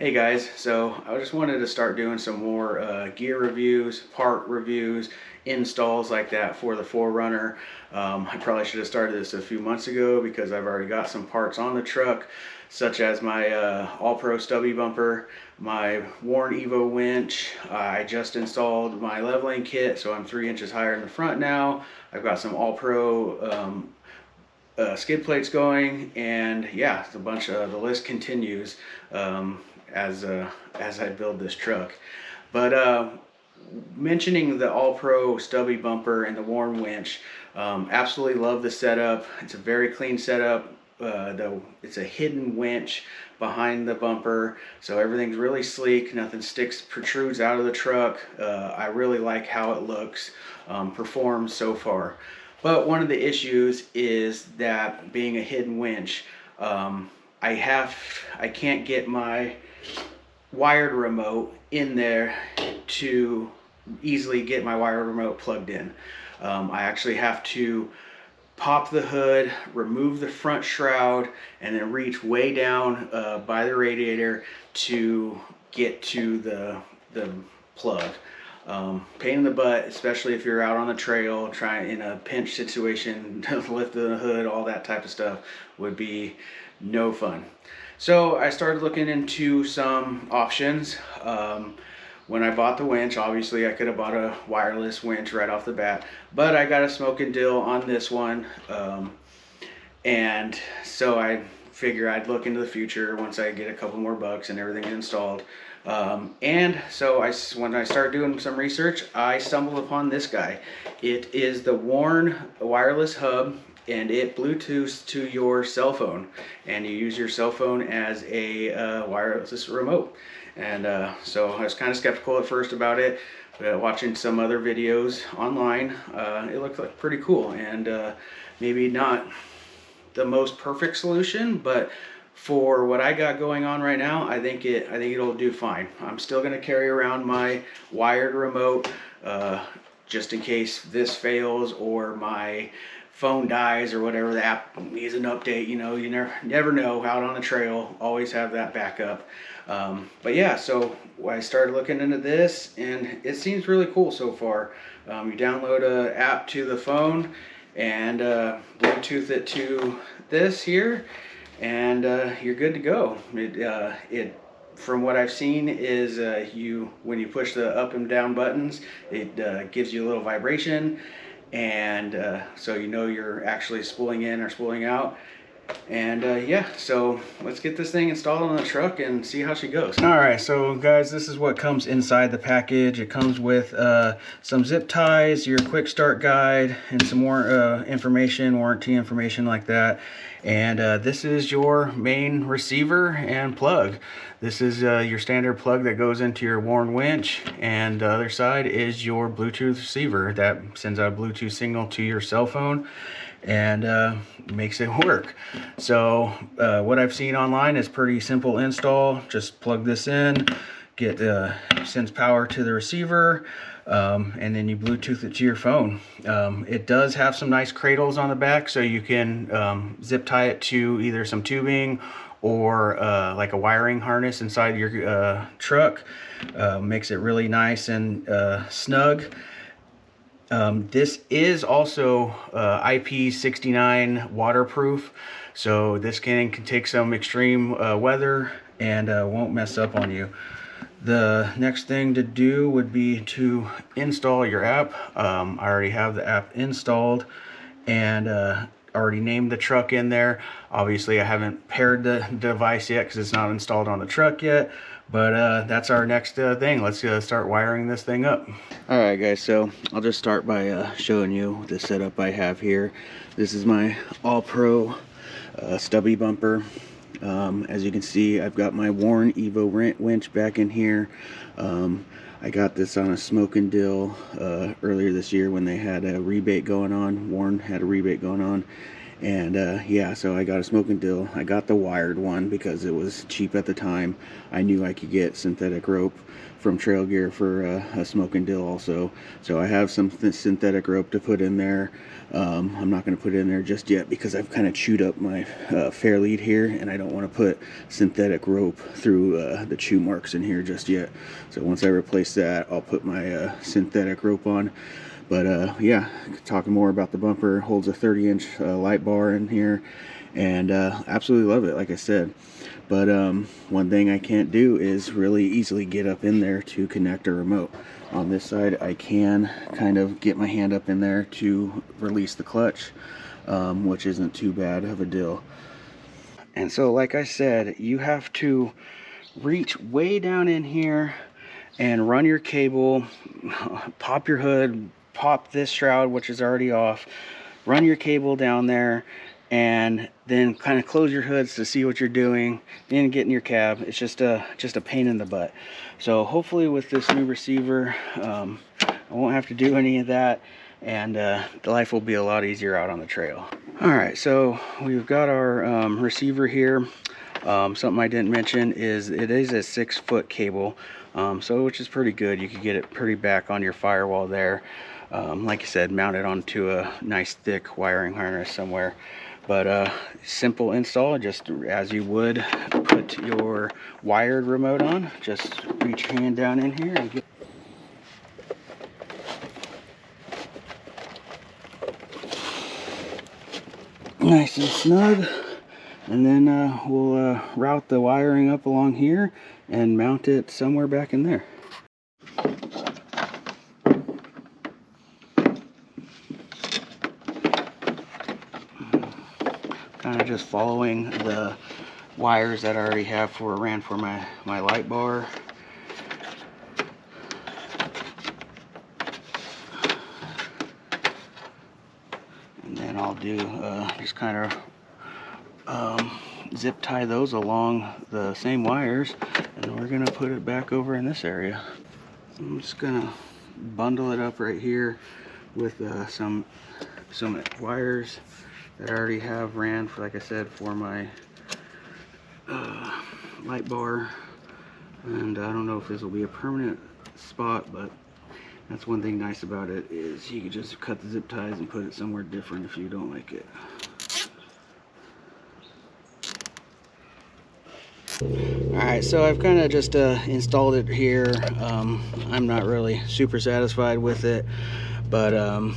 Hey guys, so I just wanted to start doing some more gear reviews, part reviews, installs like that for the 4Runner. I probably should have started this a few months ago because I've already got some parts on the truck, such as my All-Pro stubby bumper, my Warn EVO winch. I just installed my leveling kit, so I'm 3 inches higher in the front now. I've got some All-Pro skid plates going, and yeah, a bunch of the list continues as I build this truck. But mentioning the All-Pro stubby bumper and the Warn winch, absolutely love the setup. It's a very clean setup. It's a hidden winch behind the bumper, so everything's really sleek. Nothing protrudes out of the truck. I really like how it looks, performs so far. But one of the issues is that being a hidden winch, I can't get my wired remote in there to easily get my wired remote plugged in. I actually have to pop the hood, remove the front shroud, and then reach way down by the radiator to get to the plug. Pain in the butt, especially if you're out on the trail trying in a pinch situation to lift the hood, all that type of stuff would be no fun. So I started looking into some options. When I bought the winch, obviously I could have bought a wireless winch right off the bat, but I got a smoking deal on this one, and so I figure I'd look into the future once I get a couple more bucks and everything installed. And so when I started doing some research, I stumbled upon this guy. It is the Warn wireless hub, and it Bluetooths to your cell phone, and you use your cell phone as a wireless remote. And so I was kind of skeptical at first about it, but watching some other videos online, it looked like pretty cool, and maybe not the most perfect solution, but for what I got going on right now, I think it'll do fine. I'm still going to carry around my wired remote just in case this fails or my phone dies or whatever. The app needs an update. You know, you never know out on the trail. Always have that backup. But yeah, so I started looking into this, and it seems really cool so far. You download an app to the phone and Bluetooth it to this here, and you're good to go. It from what I've seen is when you push the up and down buttons, it gives you a little vibration, and so you know you're actually spooling in or spooling out. And yeah, so let's get this thing installed on the truck and see how she goes. All right, so guys, this is what comes inside the package. It comes with some zip ties, your quick start guide, and some more information, warranty information like that. And this is your main receiver and plug. This is your standard plug that goes into your Warn winch, and the other side is your Bluetooth receiver that sends out a Bluetooth signal to your cell phone and makes it work. So what I've seen online is pretty simple install. Just plug this in, sends power to the receiver, and then you Bluetooth it to your phone. It does have some nice cradles on the back, so you can zip tie it to either some tubing or like a wiring harness inside your truck. Makes it really nice and snug. This is also IP69 waterproof, so this can take some extreme weather and won't mess up on you. The next thing to do would be to install your app. I already have the app installed and already named the truck in there. Obviously I haven't paired the device yet because it's not installed on the truck yet, but that's our next thing. Let's start wiring this thing up. All right guys, so I'll just start by showing you the setup I have here. This is my All-Pro stubby bumper. As you can see, I've got my Warn EVO winch back in here. I got this on a smoking deal earlier this year when they had a rebate going on. Warn had a rebate going on, And yeah, so I got a smoking dill. I got the wired one because it was cheap at the time. I knew I could get synthetic rope from Trail Gear for a smoking dill also. So I have some synthetic rope to put in there. I'm not going to put it in there just yet because I've kind of chewed up my fair lead here, and I don't want to put synthetic rope through the chew marks in here just yet. So once I replace that, I'll put my synthetic rope on. But yeah, talking more about the bumper, holds a 30-inch light bar in here, and absolutely love it, like I said. But one thing I can't do is really easily get up in there to connect a remote. On this side, I can kind of get my hand up in there to release the clutch, which isn't too bad of a deal. And so, like I said, you have to reach way down in here and run your cable, pop your hood, pop this shroud, which is already off, run your cable down there, and then kind of close your hoods to see what you're doing, then get in your cab. It's just a pain in the butt. So hopefully with this new receiver, I won't have to do any of that, and the life will be a lot easier out on the trail. All right, so we've got our receiver here. Something I didn't mention is it is a 6-foot cable, so which is pretty good. You can get it pretty back on your firewall there. Like I said, mount it onto a nice thick wiring harness somewhere. But simple install, just as you would put your wired remote on. Just reach your hand down in here and get nice and snug. And then we'll route the wiring up along here and mount it somewhere back in there. Kind of just following the wires that I already have ran for my light bar. And then I'll do just kind of zip tie those along the same wires, and we're gonna put it back over in this area. I'm just gonna bundle it up right here with some wires that I already have ran for, like I said, for my light bar. And I don't know if this will be a permanent spot, but that's one thing nice about it, is you can just cut the zip ties and put it somewhere different if you don't like it. Alright, so I've kind of just installed it here. I'm not really super satisfied with it, but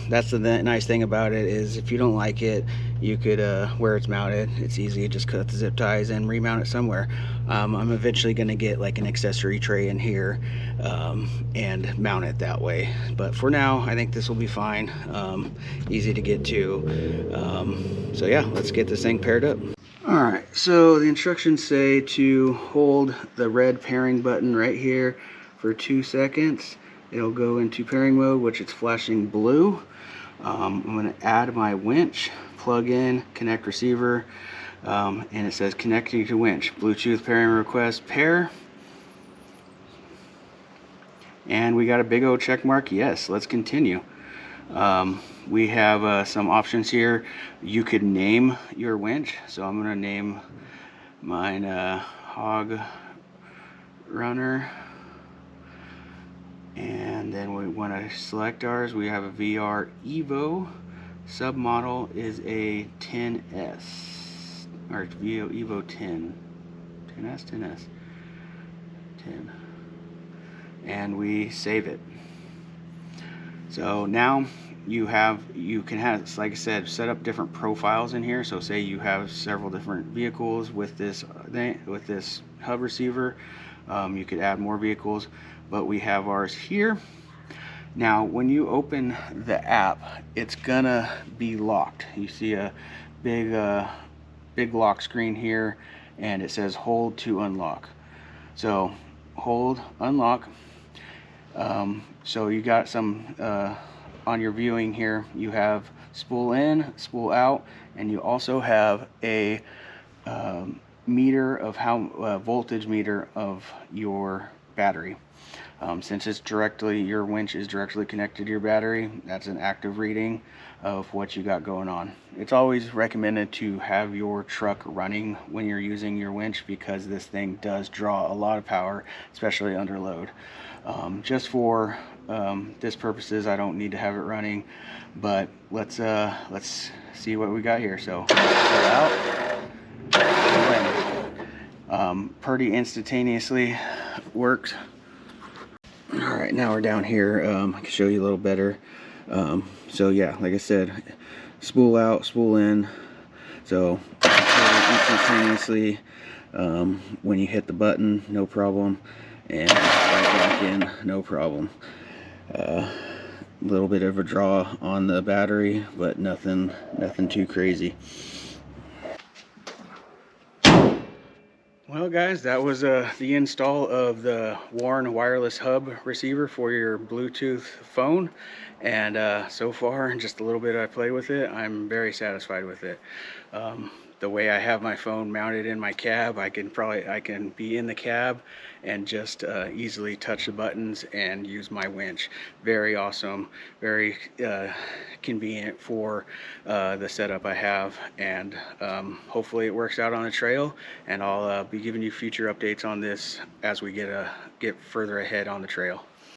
that's the nice thing about it, is if you don't like it, you could, where it's mounted, it's easy to just cut the zip ties and remount it somewhere. I'm eventually going to get like an accessory tray in here and mount it that way, but for now I think this will be fine. Easy to get to. So yeah, let's get this thing paired up. Alright, so the instructions say to hold the red pairing button right here for 2 seconds. It'll go into pairing mode, which it's flashing blue. I'm going to add my winch, plug in, connect receiver, and it says connecting to winch. Bluetooth pairing request, pair. And we got a big O check mark. Yes, let's continue. We have some options here. You could name your winch, so I'm going to name mine Hog Runner. And then we want to select ours. We have a VR EVO. Submodel is a 10S, or EVO 10. 10S, 10S, 10. And we save it. So now you can have, like I said, set up different profiles in here. So say you have several different vehicles with this hub receiver, you could add more vehicles, but we have ours here. Now when you open the app, it's gonna be locked. You see a big lock screen here, and it says hold to unlock. So hold, unlock. So you got some on your viewing here, you have spool in, spool out, and you also have a meter of voltage meter of your battery. Since it's directly, your winch is directly connected to your battery, that's an active reading of what you got going on. It's always recommended to have your truck running when you're using your winch, because this thing does draw a lot of power, especially under load. Just for this purposes, I don't need to have it running, but let's see what we got here. So start out, pretty instantaneously worked. All right, now we're down here. I can show you a little better. So yeah, like I said, spool out, spool in. So instantaneously, when you hit the button, no problem, and right back in, no problem. A little bit of a draw on the battery, but nothing too crazy. Well guys, that was the install of the Warn wireless hub receiver for your Bluetooth phone, and so far, just a little bit I played with it, I'm very satisfied with it. The way I have my phone mounted in my cab, I can be in the cab and just easily touch the buttons and use my winch. Very awesome, very convenient for the setup I have, and hopefully it works out on the trail, and I'll be giving you future updates on this as we get further ahead on the trail.